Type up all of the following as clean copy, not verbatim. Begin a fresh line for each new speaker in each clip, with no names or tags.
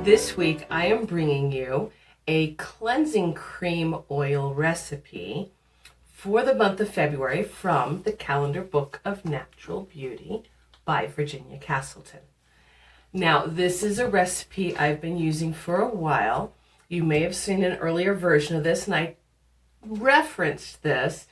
This week I am bringing you a cleansing cream oil recipe for the month of February from the Calendar Book of Natural Beauty by Virginia Castleton. Now, this is a recipe I've been using for a while. You may have seen an earlier version of this, and I referenced this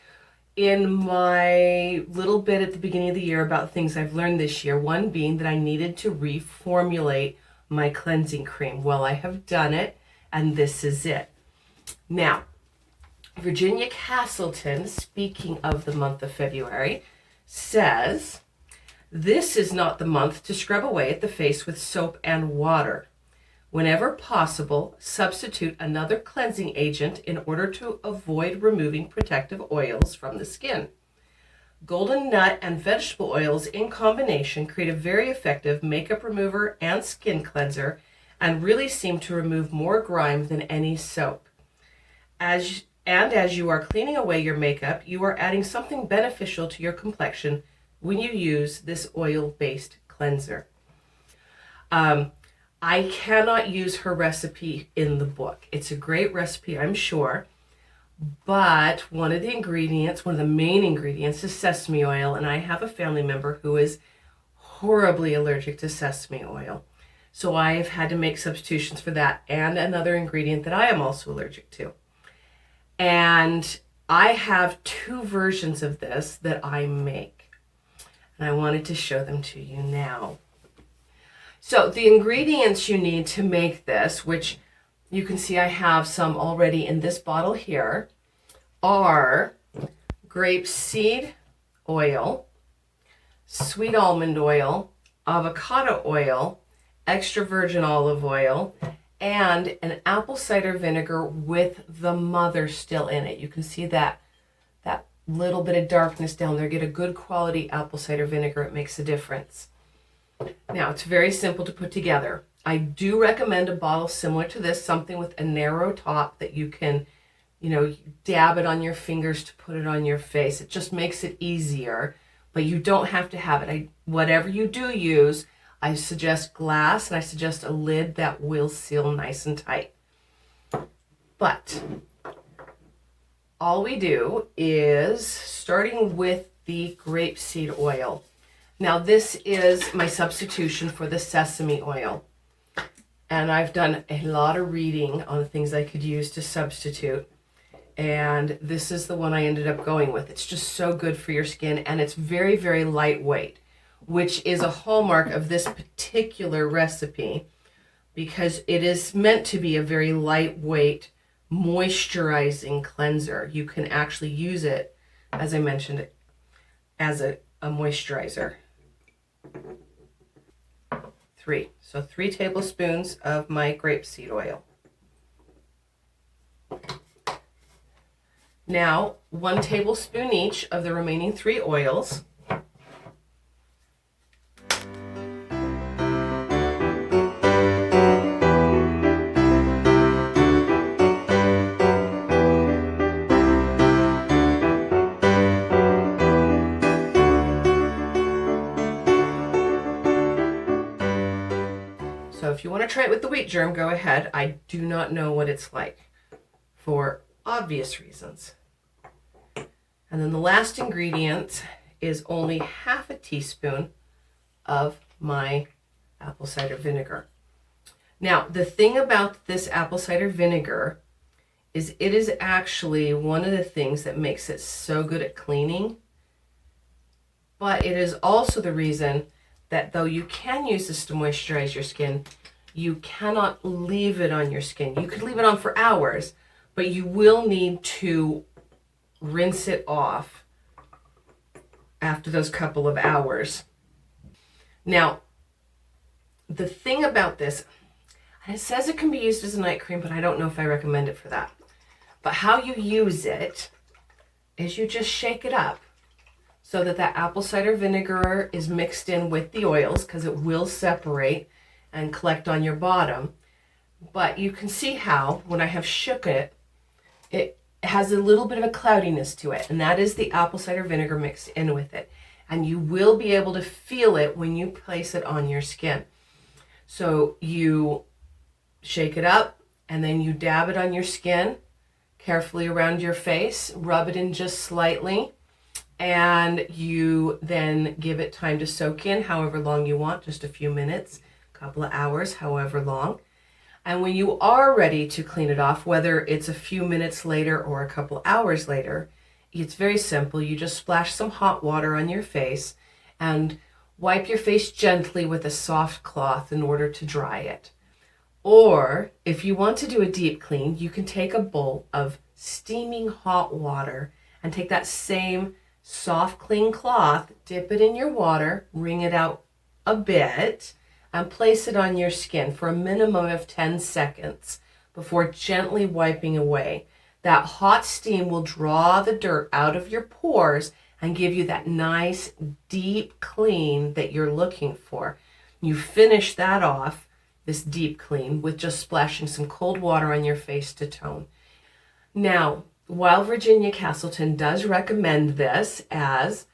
in my little bit at the beginning of the year about things I've learned this year, one being that I needed to reformulate my cleansing cream. Well, I have done it, and this is it. Now, Virginia Castleton, speaking of the month of February, says, "This is not the month to scrub away at the face with soap and water. Whenever possible, substitute another cleansing agent in order to avoid removing protective oils from the skin. Golden nut and vegetable oils in combination create a very effective makeup remover and skin cleanser and really seem to remove more grime than any soap. As you are cleaning away your makeup, you are adding something beneficial to your complexion when you use this oil-based cleanser." I cannot use her recipe in the book. It's a great recipe, I'm sure. But one of the main ingredients is sesame oil, and I have a family member who is horribly allergic to sesame oil. So I have had to make substitutions for that and another ingredient that I am also allergic to. And I have two versions of this that I make, and I wanted to show them to you now. So the ingredients you need to make this, which you can see I have some already in this bottle here, are grapeseed oil, sweet almond oil, avocado oil, extra virgin olive oil, and an apple cider vinegar with the mother still in it. You can see that little bit of darkness down there. Get a good quality apple cider vinegar. It makes a difference. Now, it's very simple to put together. I do recommend a bottle similar to this, something with a narrow top that you can, dab it on your fingers to put it on your face. It just makes it easier, but you don't have to have it. Whatever you do use, I suggest glass, and I suggest a lid that will seal nice and tight. But all we do is, starting with the grapeseed oil. Now, this is my substitution for the sesame oil. And I've done a lot of reading on things I could use to substitute. And this is the one I ended up going with. It's just so good for your skin, and it's very, very lightweight, which is a hallmark of this particular recipe because it is meant to be a very lightweight moisturizing cleanser. You can actually use it, as I mentioned, as a moisturizer. 3 tablespoons of my grapeseed oil. Now, 1 tablespoon each of the remaining 3 oils. So if you want to try it with the wheat germ, go ahead. I do not know what it's like for obvious reasons. And then the last ingredient is only half a teaspoon of my apple cider vinegar. Now, the thing about this apple cider vinegar is it is actually one of the things that makes it so good at cleaning. But it is also the reason that though you can use this to moisturize your skin, you cannot leave it on your skin. You could leave it on for hours, but you will need to rinse it off after those couple of hours. Now, the thing about this, it says it can be used as a night cream, but I don't know if I recommend it for that. But how you use it is you just shake it up so that that apple cider vinegar is mixed in with the oils, because it will separate and collect on your bottom. But you can see how, when I have shook it, it has a little bit of a cloudiness to it, and that is the apple cider vinegar mixed in with it. And you will be able to feel it when you place it on your skin. So you shake it up, and then you dab it on your skin, carefully around your face, rub it in just slightly, and you then give it time to soak in however long you want, just a few minutes, a couple of hours, however long. And when you are ready to clean it off, whether it's a few minutes later or a couple hours later, it's very simple. You just splash some hot water on your face and wipe your face gently with a soft cloth in order to dry it. Or if you want to do a deep clean, you can take a bowl of steaming hot water and take that same soft, clean cloth, dip it in your water, wring it out a bit, and place it on your skin for a minimum of 10 seconds before gently wiping away. That hot steam will draw the dirt out of your pores and give you that nice, deep clean that you're looking for. You finish that off, this deep clean, with just splashing some cold water on your face to tone. Now, while Virginia Castleton does recommend this as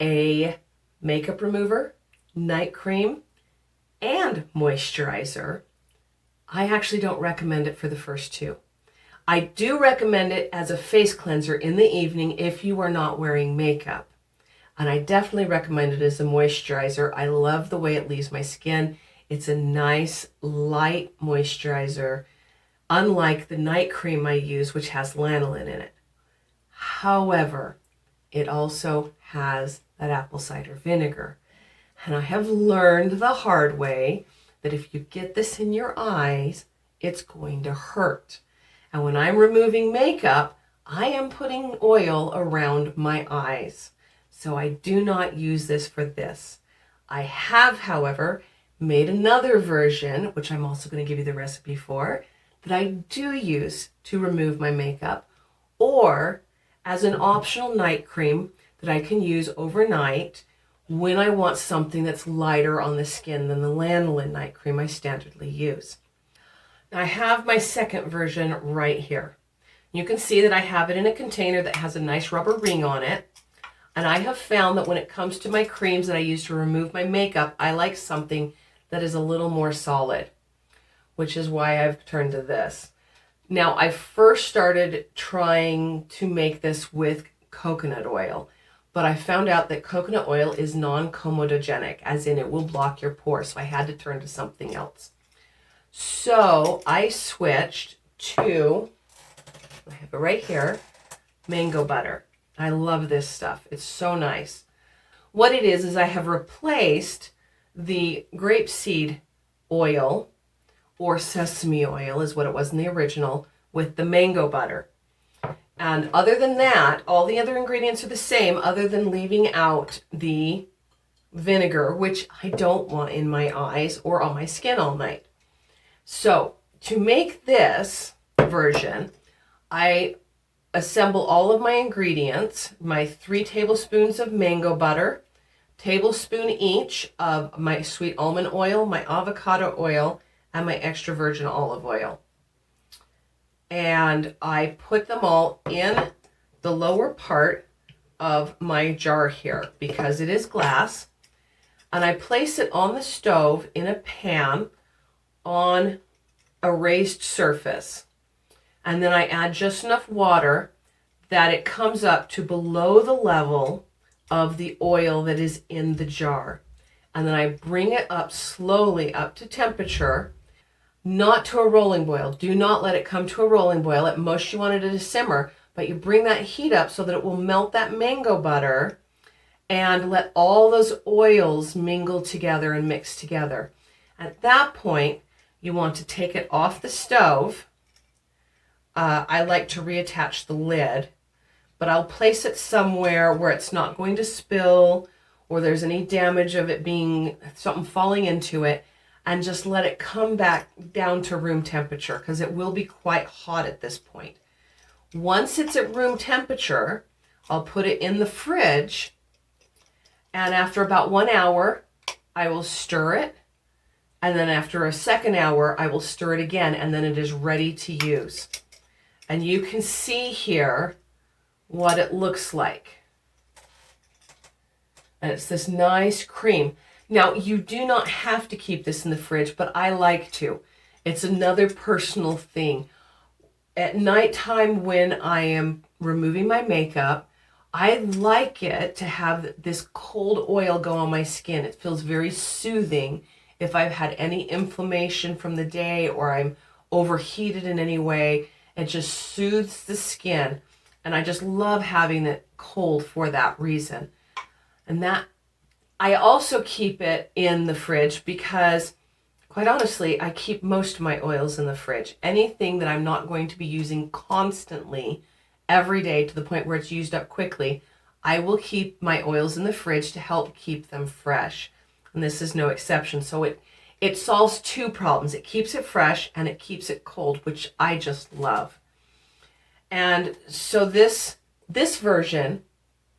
a makeup remover, night cream, and moisturizer, I actually don't recommend it for the first two. I do recommend it as a face cleanser in the evening if you are not wearing makeup. And I definitely recommend it as a moisturizer. I love the way it leaves my skin. It's a nice, light moisturizer, unlike the night cream I use, which has lanolin in it. However, it also has that apple cider vinegar. And I have learned the hard way that if you get this in your eyes, it's going to hurt. And when I'm removing makeup, I am putting oil around my eyes. So I do not use this for this. I have, however, made another version, which I'm also going to give you the recipe for, that I do use to remove my makeup, or as an optional night cream that I can use overnight when I want something that's lighter on the skin than the lanolin night cream I standardly use. I have my second version right here. You can see that I have it in a container that has a nice rubber ring on it. And I have found that when it comes to my creams that I use to remove my makeup, I like something that is a little more solid, which is why I've turned to this. Now, I first started trying to make this with coconut oil, but I found out that coconut oil is non-comedogenic, as in it will block your pores, so I had to turn to something else. So I switched to, I have it right here, mango butter. I love this stuff. It's so nice. What it is I have replaced the grapeseed oil, or sesame oil is what it was in the original, with the mango butter. And other than that, all the other ingredients are the same, other than leaving out the vinegar, which I don't want in my eyes or on my skin all night. So to make this version, I assemble all of my ingredients, my 3 tablespoons of mango butter, tablespoon each of my sweet almond oil, my avocado oil, and my extra virgin olive oil. And I put them all in the lower part of my jar here because it is glass. And I place it on the stove in a pan on a raised surface. And then I add just enough water that it comes up to below the level of the oil that is in the jar. And then I bring it up slowly up to temperature, not to a rolling boil. Do not let it come to a rolling boil. At most you want it to simmer, but you bring that heat up so that it will melt that mango butter and let all those oils mingle together and mix together. At that point, you want to take it off the stove. I like to reattach the lid, but I'll place it somewhere where it's not going to spill or there's any damage of it being something falling into it, and just let it come back down to room temperature because it will be quite hot at this point. Once it's at room temperature, I'll put it in the fridge, and after about 1 hour, I will stir it. And then after a second hour, I will stir it again, and then it is ready to use. And you can see here what it looks like. And it's this nice cream. Now, you do not have to keep this in the fridge, but I like to. It's another personal thing. At nighttime when I am removing my makeup, I like it to have this cold oil go on my skin. It feels very soothing if I've had any inflammation from the day or I'm overheated in any way. It just soothes the skin. And I just love having it cold for that reason. And that I also keep it in the fridge because, quite honestly, I keep most of my oils in the fridge. Anything that I'm not going to be using constantly every day to the point where it's used up quickly, I will keep my oils in the fridge to help keep them fresh. And this is no exception. So it solves two problems. It keeps it fresh and it keeps it cold, which I just love. And so this version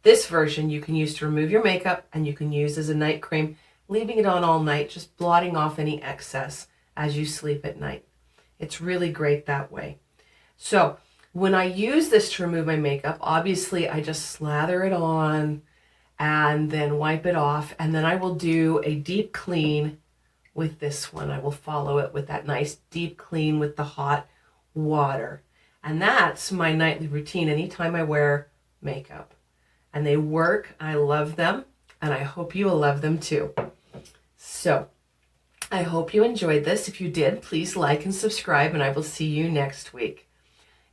you can use to remove your makeup and you can use as a night cream, leaving it on all night, just blotting off any excess as you sleep at night. It's really great that way. So when I use this to remove my makeup, obviously I just slather it on and then wipe it off. And then I will do a deep clean with this one. I will follow it with that nice deep clean with the hot water. And that's my nightly routine anytime I wear makeup. And they work. I love them. And I hope you will love them too. So I hope you enjoyed this. If you did, please like and subscribe, and I will see you next week.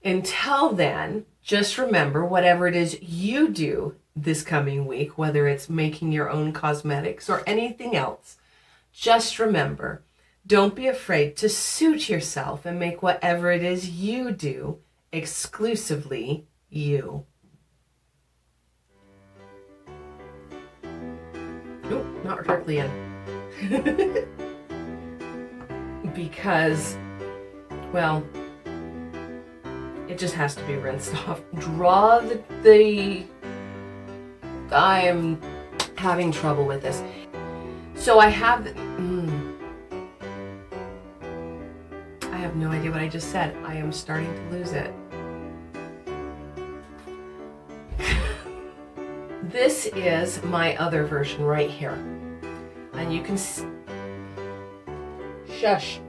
Until then, just remember, whatever it is you do this coming week, whether it's making your own cosmetics or anything else, just remember, don't be afraid to suit yourself and make whatever it is you do exclusively you. Nope, not directly in. Because, well, it just has to be rinsed off. Draw the I am having trouble with this. So I have no idea what I just said. I am starting to lose it. This is my other version right here. And you can shush.